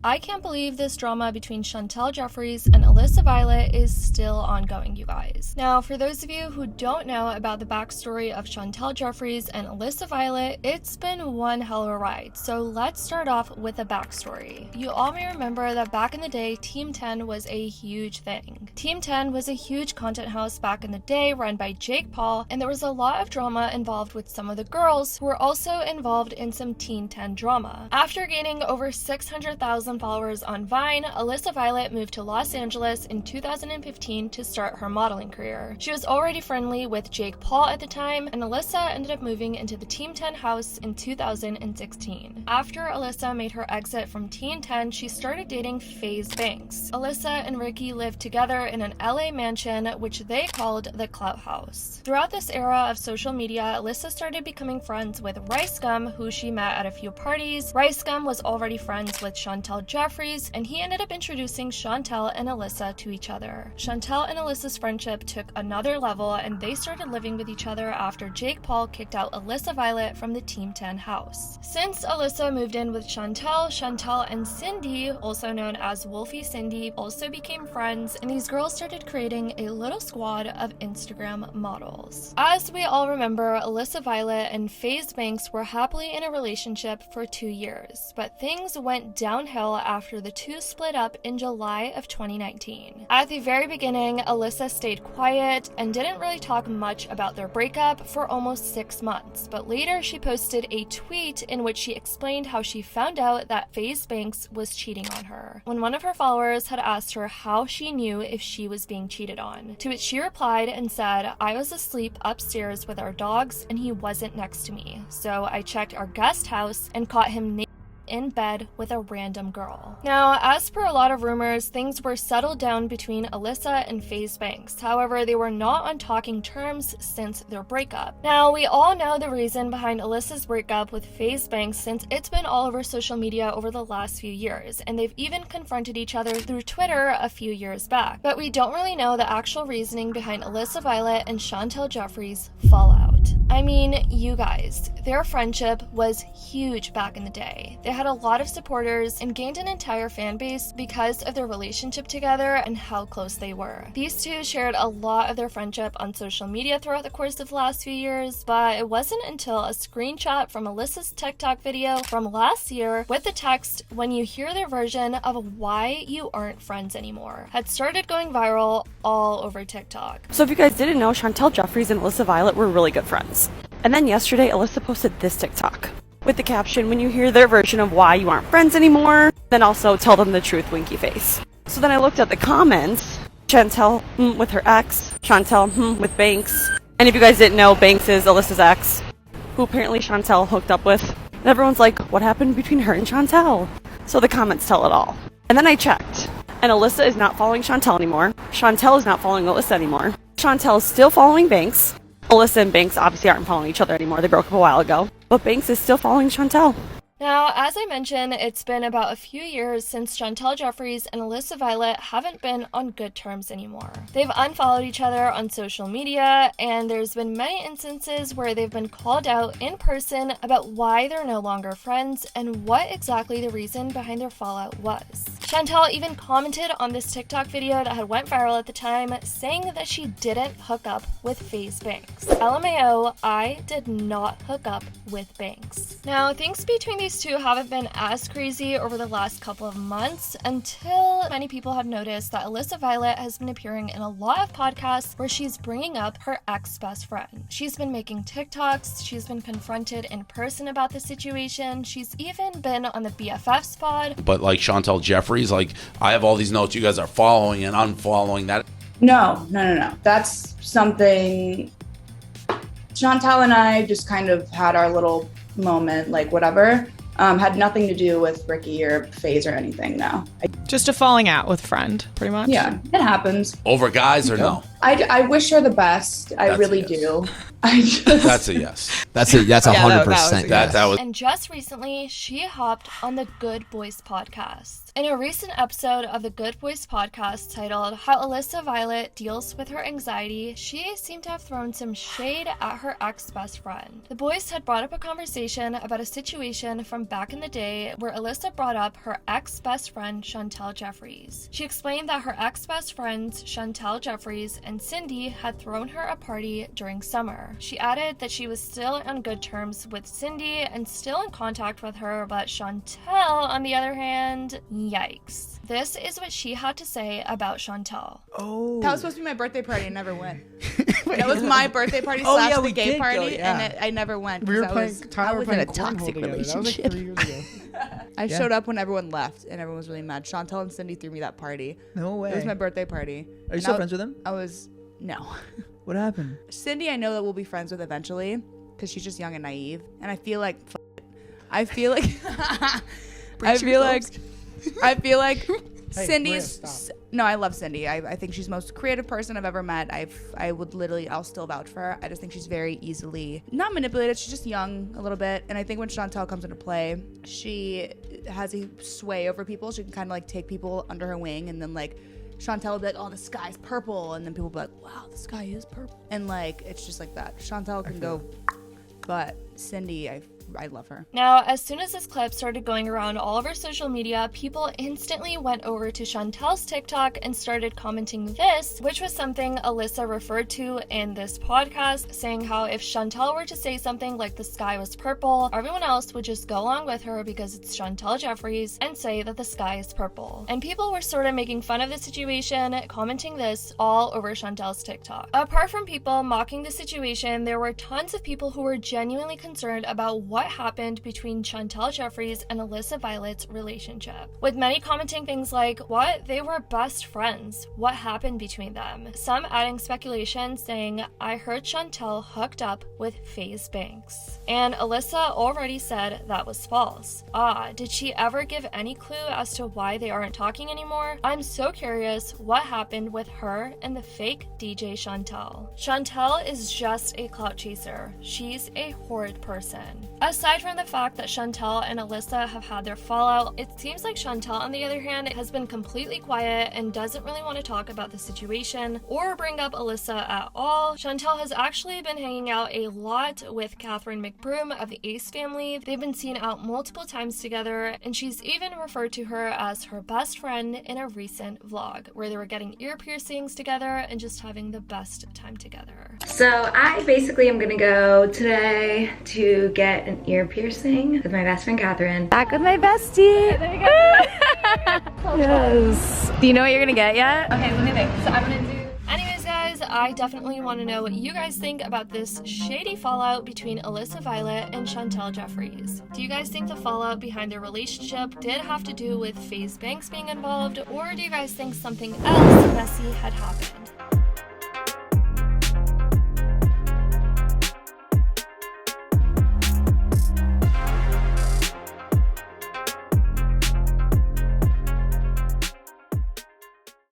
I can't believe this drama between Chantel Jeffries and Alissa Violet is still ongoing, you guys. Now, for those of you who don't know about the backstory of Chantel Jeffries and Alissa Violet, it's been one hell of a ride. So let's start off with a backstory. You all may remember that back in the day, Team 10 was a huge thing. Team 10 was a huge content house back in the day run by Jake Paul, and there was a lot of drama involved with some of the girls who were also involved in some Team 10 drama. After gaining over 600,000 followers on Vine, Alissa Violet moved to Los Angeles in 2015 to start her modeling career. She was already friendly with Jake Paul at the time, and Alissa ended up moving into the Team 10 house in 2016. After Alissa made her exit from Team 10, she started dating FaZe Banks. Alissa and Ricky lived together in an LA mansion, which they called the Clout House. Throughout this era of social media, Alissa started becoming friends with Rice Gum, who she met at a few parties. Rice Gum was already friends with Chantel Jeffries, and he ended up introducing Chantel and Alissa to each other. Chantel and Alyssa's friendship took another level, and they started living with each other after Jake Paul kicked out Alissa Violet from the Team 10 house. Since Alissa moved in with Chantel, Chantel and Cindy, also known as Wolfie Cindy, also became friends, and these girls started creating a little squad of Instagram models. As we all remember, Alissa Violet and FaZe Banks were happily in a relationship for 2 years, but things went downhill after the two split up in July of 2019. At the very beginning, Alissa stayed quiet and didn't really talk much about their breakup for almost 6 months, but later she posted a tweet in which she explained how she found out that FaZe Banks was cheating on her, when one of her followers had asked her how she knew if she was being cheated on. To which she replied and said, "I was asleep upstairs with our dogs and he wasn't next to me, so I checked our guest house and caught him naked in bed with a random girl." Now, as per a lot of rumors, things were settled down between Alissa and FaZe Banks. However, they were not on talking terms since their breakup. Now, we all know the reason behind Alyssa's breakup with FaZe Banks, since it's been all over social media over the last few years, and they've even confronted each other through Twitter a few years back. But we don't really know the actual reasoning behind Alissa Violet and Chantel Jeffries' fallout. I mean, you guys, their friendship was huge back in the day. They had a lot of supporters and gained an entire fan base because of their relationship together and how close they were. These two shared a lot of their friendship on social media throughout the course of the last few years, but it wasn't until a screenshot from Alyssa's TikTok video from last year with the text, "When you hear their version of why you aren't friends anymore," had started going viral all over TikTok. So if you guys didn't know, Chantel Jeffries and Alissa Violet were really good friends. And then yesterday, Alissa posted this TikTok with the caption, "When you hear their version of why you aren't friends anymore, then also tell them the truth, winky face." So then I looked at the comments. Chantel with her ex, Chantel with Banks. And if you guys didn't know, Banks is Alyssa's ex, who apparently Chantel hooked up with. And everyone's like, what happened between her and Chantel? So the comments tell it all. And then I checked, and Alissa is not following Chantel anymore. Chantel is not following Alissa anymore. Chantel is still following Banks. Alissa and Banks obviously aren't following each other anymore. They broke up a while ago. But Banks is still following Chantel. Now, as I mentioned, it's been about a few years since Chantel Jeffries and Alissa Violet haven't been on good terms anymore. They've unfollowed each other on social media, and there's been many instances where they've been called out in person about why they're no longer friends and what exactly the reason behind their fallout was. Chantel even commented on this TikTok video that had went viral at the time, saying that she didn't hook up with FaZe Banks. LMAO, I did not hook up with Banks. Now, things between these two haven't been as crazy over the last couple of months until many people have noticed that Alissa Violet has been appearing in a lot of podcasts where she's bringing up her ex-best friend. She's been making TikToks, she's been confronted in person about the situation, she's even been on the BFFs pod. But like Chantel Jeffries, like I have all these notes you guys are following and unfollowing that. No. That's something Chantel and I just kind of had our little moment, like whatever. Had nothing to do with Ricky or FaZe or anything, no. Just a falling out with friend, pretty much? Yeah, it happens. Over guys or no? I wish her the best. I That's a really yes. do. I just That's a yes. That's a Yeah, that 100% was a yes. That was And just recently, she hopped on the Good Boys podcast. In a recent episode of the Good Boys podcast titled How Alissa Violet Deals with Her Anxiety, she seemed to have thrown some shade at her ex-best friend. The boys had brought up a conversation about a situation from back in the day where Alissa brought up her ex-best friend Chantel Jeffries. She explained that her ex-best friends Chantel Jeffries and Cindy had thrown her a party during summer. She added that she was still on good terms with Cindy and still in contact with her, but Chantel, on the other hand, yikes. This is what she had to say about Chantel. Oh. That was supposed to be my birthday party. I never went. That was my birthday party slash the gay party, and I never went. We were 'cause playing. Tyler I was were playing in a toxic cornhole together. That was like relationship. 3 years ago. I showed up when everyone left, and everyone was really mad. Chantel and Cindy threw me that party. No way. It was my birthday party. Are you still friends with them? I was no. What happened? Cindy, I know that we'll be friends with eventually, because she's just young and naive, and I feel like I feel like Hey, Cindy's Maria, stop. no, I love Cindy. I think she's the most creative person I've ever met. I'll still vouch for her. I just think she's very easily not manipulated. She's just young a little bit, and I think when Chantel comes into play, she has a sway over people. She can kind of like take people under her wing, and then like Chantel will be like, "Oh, the sky's purple," and then people will be like, "Wow, the sky is purple," and like it's just like that. Chantel can go, but Cindy, I love her. Now, as soon as this clip started going around all over social media, people instantly went over to Chantel's TikTok and started commenting this, which was something Alissa referred to in this podcast, saying how if Chantel were to say something like the sky was purple, everyone else would just go along with her because it's Chantel Jeffries and say that the sky is purple. And people were sort of making fun of the situation, commenting this all over Chantel's TikTok. Apart from people mocking the situation, there were tons of people who were genuinely concerned about what happened between Chantel Jeffries and Alissa Violet's relationship, with many commenting things like, what? They were best friends. What happened between them? Some adding speculation saying, I heard Chantel hooked up with FaZe Banks. And Alissa already said that was false. Did she ever give any clue as to why they aren't talking anymore? I'm so curious what happened with her and the fake DJ Chantel. Chantel is just a clout chaser. She's a horrid person. Aside from the fact that Chantel and Alissa have had their fallout, it seems like Chantel, on the other hand, has been completely quiet and doesn't really want to talk about the situation or bring up Alissa at all. Chantel has actually been hanging out a lot with Catherine McBroom of the Ace family. They've been seen out multiple times together, and she's even referred to her as her best friend in a recent vlog where they were getting ear piercings together and just having the best time together. So I basically am gonna go today to get an ear piercing with my best friend Catherine. Back with my bestie. There you go. Yes. Do you know what you're gonna get yet? Okay, let me think. So I'm gonna do. Anyways, guys, I definitely want to know what you guys think about this shady fallout between Alissa Violet and Chantel Jeffries. Do you guys think the fallout behind their relationship did have to do with FaZe Banks being involved, or do you guys think something else messy had happened?